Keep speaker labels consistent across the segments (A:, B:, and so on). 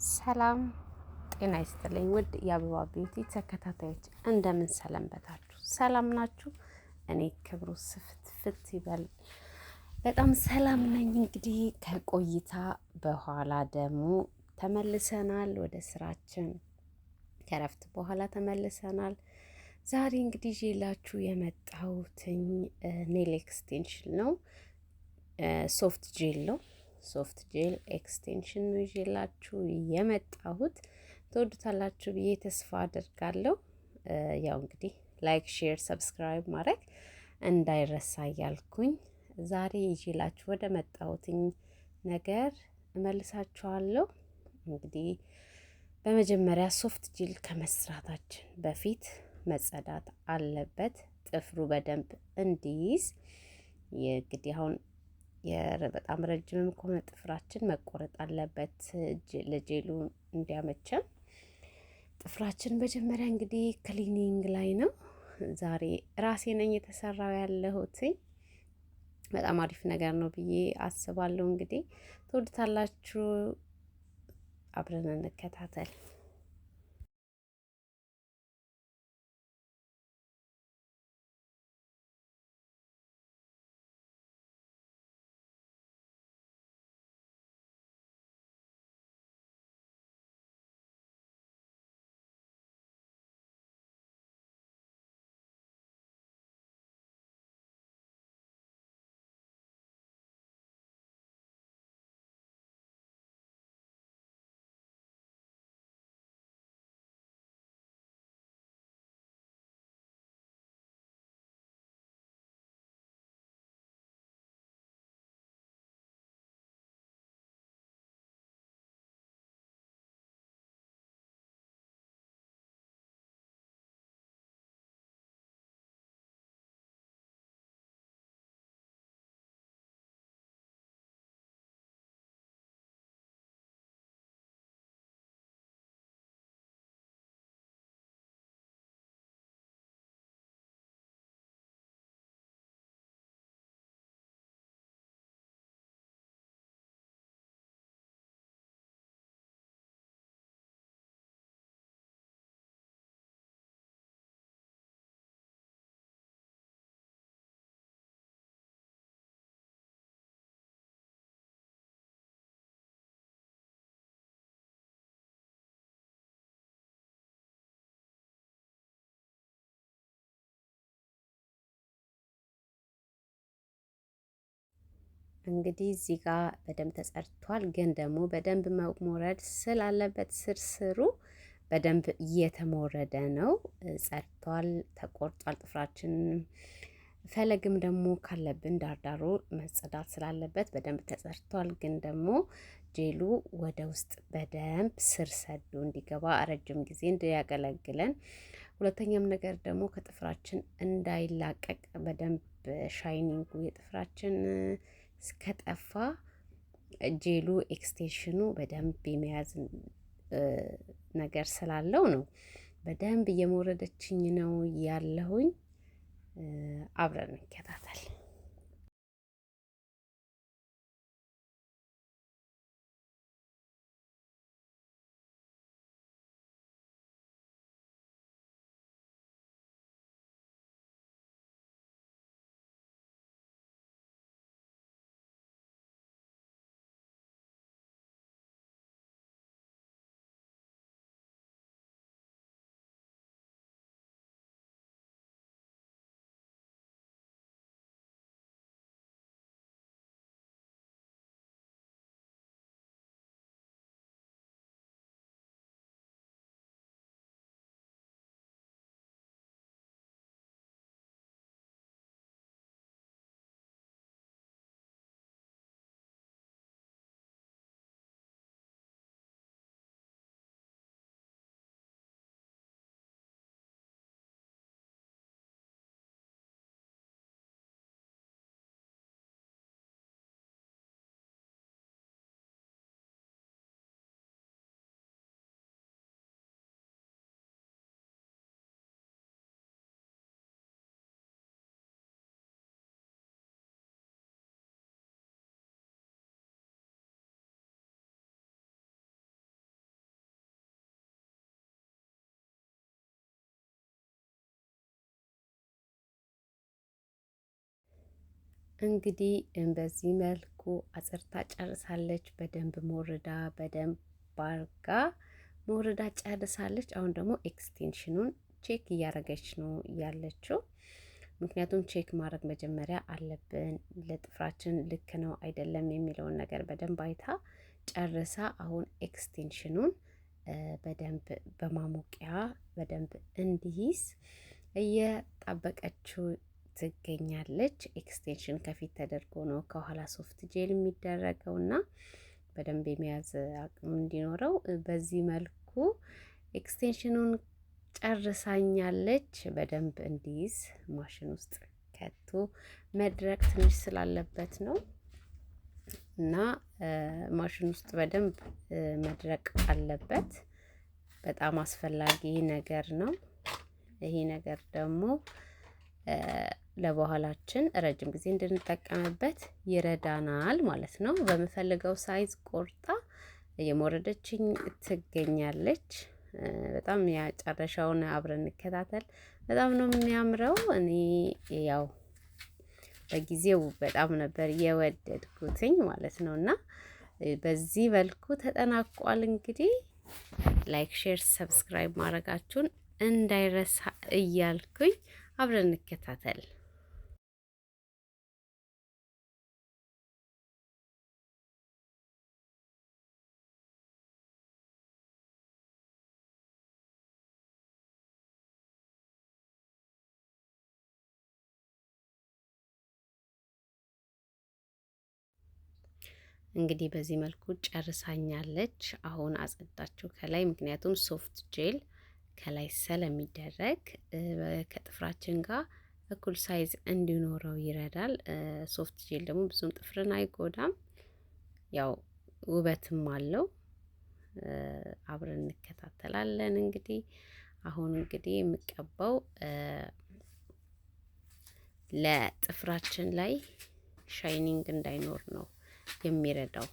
A: ሰላም ጤና ይስጥልኝ ውድ የአበባ ቢዩቲ ተከታታዮች እንደምን ሰነበታችሁ? ሰላም ናችሁ? እኔ ክብሩ ስፍት ይበል በጣም ሰላም ነኝ። እንግዲህ ከቆይታ በኋላ ደግሞ ተመልሰናል ወደ ስራችን። ከረፍት በኋላ ተመልሰናል። ዛሬ እንግዲህ ይዤላችሁ የመጣሁትኝ ኔል ኤክስቴንሽን ነው። ሶፍት ጄል ነው። ሶፍት ጄል ኤክስቴንሽን ነው ይዤላችሁ የመጣሁት። ትወዱታላችሁ ብዬ ተስፋ አደርጋለሁ። ያው እንግዲህ ላይክ፣ ሼር፣ ሰብስክራይብ ማድረግ እንዳይረሳ እያልኩኝ ዛሬ ይዤላችሁ ወደ መጣሁትኝ ነገር እመልሳችኋለሁ። እንግዲህ በመጀመሪያ ሶፍት ጄል ከመስራታችን በፊት መጸዳት አለበት። ጥፍሩ በደንብ እንዲይዝ እንግዲህ አሁን በጣም ረጅምም ከሆነ ጥፍራችን መቆረጥ አለበት። ለጄሉ እንዲያመቸን ጥፍራችን መጀመሪያ እንግዲህ ክሊኒንግ ላይ ነው። ዛሬ ራሴ ነኝ የተሰራው ያለሁትኝ። በጣም አሪፍ ነገር ነው ብዬ አስባለሁ። እንግዲህ ትወዱታላችሁ። አብረን እንከታተል። እንግዲህ እዚህ ጋር በደንብ ተጸድቷል፣ ግን ደግሞ በደንብ መሞረድ ስላለበት ስርስሩ በደንብ እየተሞረደ ነው። ጸድቷል፣ ተቆርጧል። ጥፍራችን ፈለግም ደግሞ ካለብን ዳርዳሩ መጸዳት ስላለበት በደንብ ተጸድቷል። ግን ደግሞ ጄሉ ወደ ውስጥ በደንብ ስር ሰዶ እንዲገባ ረጅም ጊዜ እንዲያገለግለን፣ ሁለተኛም ነገር ደግሞ ከጥፍራችን እንዳይላቀቅ በደንብ ሻይኒንጉ የጥፍራችን እስከጠፋ ጄሉ ኤክስቴንሽኑ በደንብ የመያዝ ነገር ስላለው ነው። በደንብ እየሞረደችኝ ነው ያለሁኝ። አብረን እንከታተል። እንግዲህ በዚህ መልኩ አጽርታ ጨርሳለች። በደንብ ሞርዳ በደንብ ባርጋ ሞርዳ ጨርሳለች። አሁን ደግሞ ኤክስቴንሽኑን ቼክ እያደረገች ነው ያለችው። ምክንያቱም ቼክ ማድረግ መጀመሪያ አለብን ለጥፍራችን ልክ ነው አይደለም የሚለውን ነገር በደንብ አይታ ጨርሳ አሁን ኤክስቴንሽኑን በደንብ በማሞቂያ በደንብ እንዲይዝ እየጣበቀችው ትገኛለች። ኤክስቴንሽን ከፊት ተደርጎ ነው ከኋላ ሶፍት ጄል የሚደረገው እና በደንብ የመያዝ አቅም እንዲኖረው በዚህ መልኩ ኤክስቴንሽኑን ጨርሳኛለች። በደንብ እንዲይዝ ማሽን ውስጥ ከቶ መድረቅ ትንሽ ስላለበት ነው እና ማሽን ውስጥ በደንብ መድረቅ አለበት። በጣም አስፈላጊ ነገር ነው። ይሄ ነገር ደግሞ ለበኋላችን ረጅም ጊዜ እንድንጠቀምበት ይረዳናል ማለት ነው። በምፈልገው ሳይዝ ቆርጣ እየሞረደችኝ ትገኛለች። በጣም ያጨረሻውን አብረን እንከታተል። በጣም ነው የሚያምረው። እኔ ያው በጊዜው በጣም ነበር የወደድኩትኝ ማለት ነው እና በዚህ መልኩ ተጠናቋል። እንግዲህ ላይክ፣ ሼር፣ ሰብስክራይብ ማድረጋችሁን እንዳይረሳ እያልኩኝ አብረን እንከታተል። እንግዲህ በዚህ መልኩ ጨርሳኛለች። አሁን አጸዳችሁ ከላይ ምክንያቱም ሶፍት ጄል ከላይ ስለሚደረግ ከጥፍራችን ጋር እኩል ሳይዝ እንዲኖረው ይረዳል። ሶፍት ጄል ደግሞ ብዙም ጥፍርን አይጎዳም፣ ያው ውበትም አለው። አብረን እንከታተላለን። እንግዲህ አሁን እንግዲህ የምቀባው ለጥፍራችን ላይ ሻይኒንግ እንዳይኖር ነው የሚረዳው።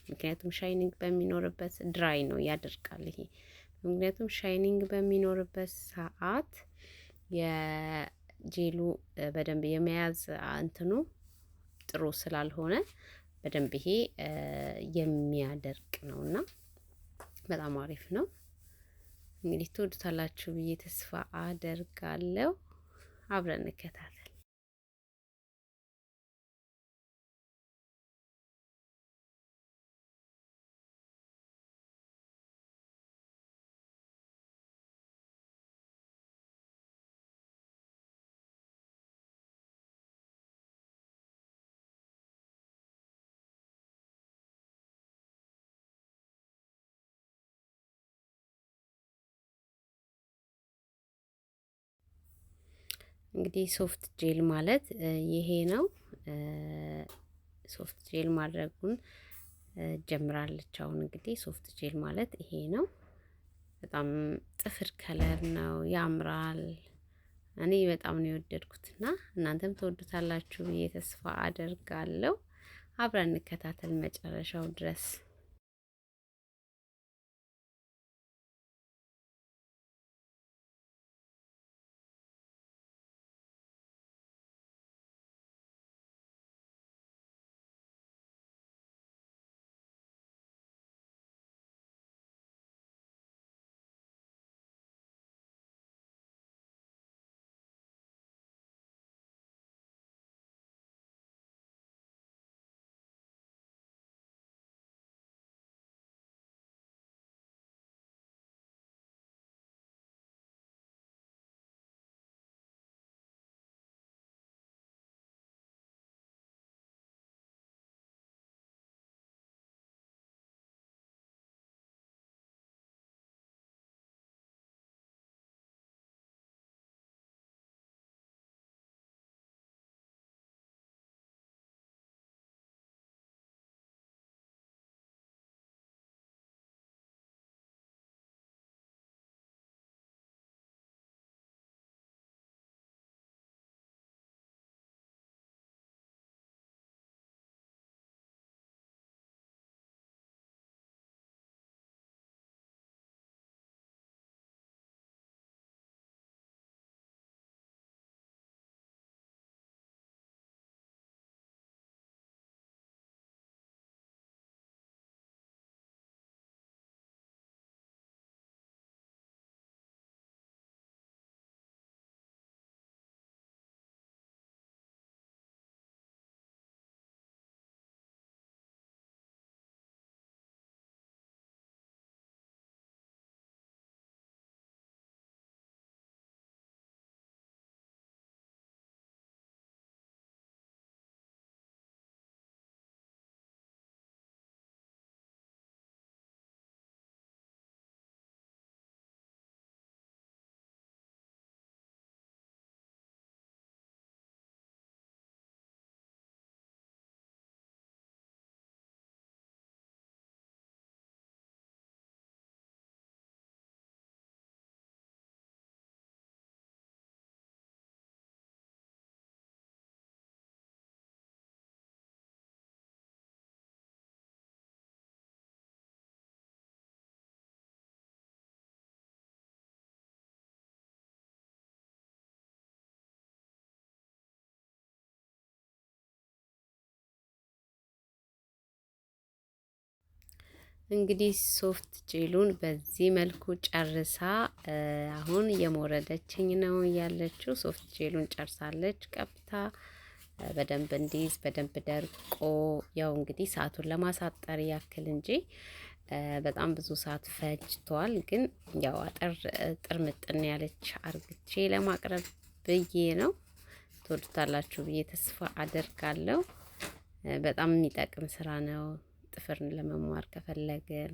A: ምክንያቱም ሻይኒንግ በሚኖርበት ድራይ ነው ያደርቃል ይሄ። ምክንያቱም ሻይኒንግ በሚኖርበት ሰዓት የጄሉ በደንብ የመያዝ እንትኑ ጥሩ ስላልሆነ በደንብ ይሄ የሚያደርቅ ነውና በጣም አሪፍ ነው። እንግዲህ ትወዱታላችሁ ብዬ ተስፋ አደርጋለሁ። አብረን እንከታተል። እንግዲህ ሶፍት ጄል ማለት ይሄ ነው። ሶፍት ጄል ማድረጉን ጀምራለች። አሁን እንግዲህ ሶፍት ጄል ማለት ይሄ ነው። በጣም ጥፍር ከለር ነው፣ ያምራል። እኔ በጣም ነው የወደድኩት እና እናንተም ትወዱታላችሁ ብዬ ተስፋ አደርጋለሁ። አብረን እንከታተል መጨረሻው ድረስ። እንግዲህ ሶፍት ጄሉን በዚህ መልኩ ጨርሳ አሁን የሞረደችኝ ነው ያለችው። ሶፍት ጄሉን ጨርሳለች ቀብታ በደንብ እንዲይዝ በደንብ ደርቆ ያው እንግዲህ ሰዓቱን ለማሳጠር ያክል እንጂ በጣም ብዙ ሰዓት ፈጅቷል። ግን ያው አጠር ጥርምጥን ያለች አርግቼ ለማቅረብ ብዬ ነው። ትወዱታላችሁ ብዬ ተስፋ አደርጋለሁ። በጣም የሚጠቅም ስራ ነው። ጥፍርን ለመማር ከፈለግን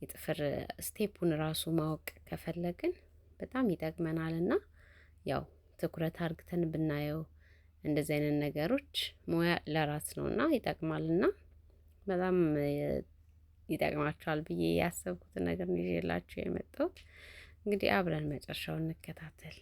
A: የጥፍር ስቴፑን ራሱ ማወቅ ከፈለግን በጣም ይጠቅመናልና ያው ትኩረት አርግተን ብናየው እንደዚህ አይነት ነገሮች ሙያ ለራስ ነውና ይጠቅማልና በጣም ይጠቅማችኋል ብዬ ያሰብኩትን ነገር ነው ይዤላችሁ የመጣሁት። እንግዲህ አብረን መጨረሻውን እንከታተል።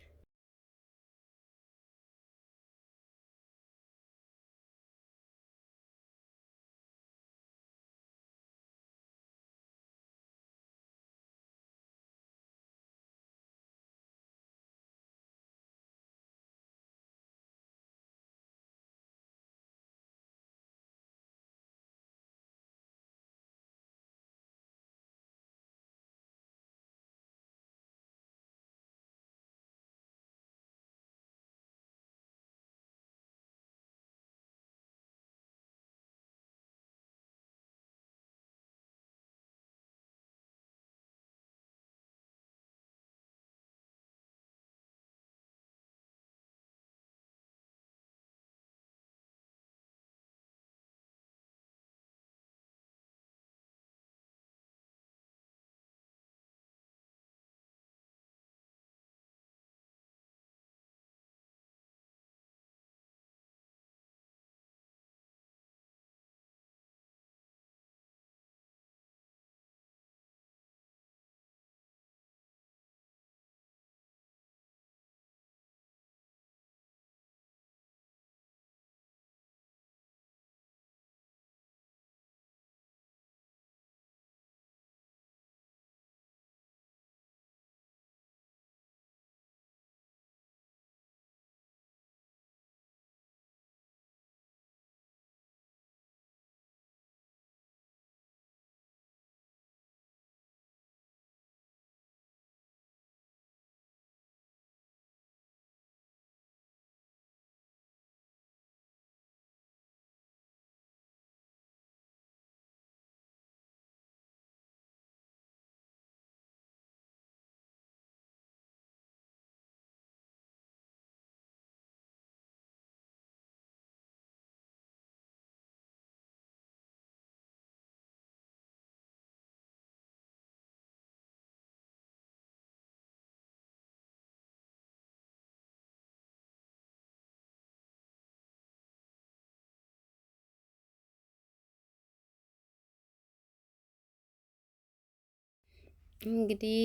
A: እንግዲህ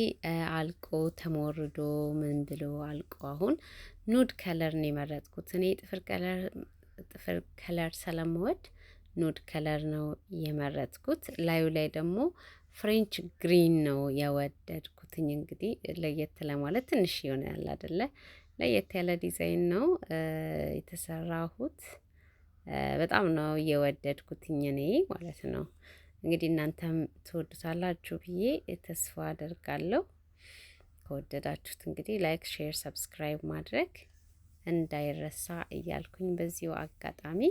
A: አልቆ ተሞርዶ ምን ብሎ አልቆ አሁን ኑድ ከለር ነው የመረጥኩት። እኔ ጥፍር ከለር ስለምወድ ኑድ ከለር ነው የመረጥኩት። ላዩ ላይ ደግሞ ፍሬንች ግሪን ነው የወደድኩትኝ። እንግዲህ ለየት ለማለት ትንሽ ይሆናል አይደለ? ለየት ያለ ዲዛይን ነው የተሰራሁት። በጣም ነው የወደድኩትኝ እኔ ማለት ነው። እንግዲህ እናንተም ትወዱታላችሁ ብዬ ተስፋ አደርጋለሁ። ከወደዳችሁት እንግዲህ ላይክ፣ ሼር፣ ሰብስክራይብ ማድረግ እንዳይረሳ እያልኩኝ በዚሁ አጋጣሚ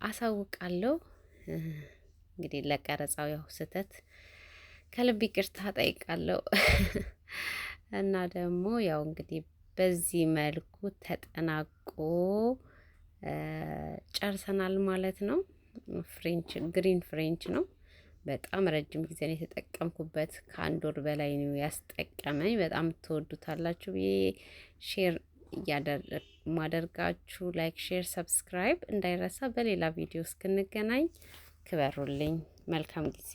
A: አሳውቃለሁ። እንግዲህ ለቀረጻው ያው ስህተት ከልብ ይቅርታ ጠይቃለሁ። እና ደግሞ ያው እንግዲህ በዚህ መልኩ ተጠናቆ ጨርሰናል ማለት ነው። ፍሬንች ግሪን ፍሬንች ነው። በጣም ረጅም ጊዜ ነው የተጠቀምኩበት። ከአንድ ወር በላይ ነው ያስጠቀመኝ። በጣም ትወዱታላችሁ ብዬ ሼር ማደርጋችሁ ላይክ፣ ሼር፣ ሰብስክራይብ እንዳይረሳ። በሌላ ቪዲዮ እስክንገናኝ ክበሩልኝ። መልካም ጊዜ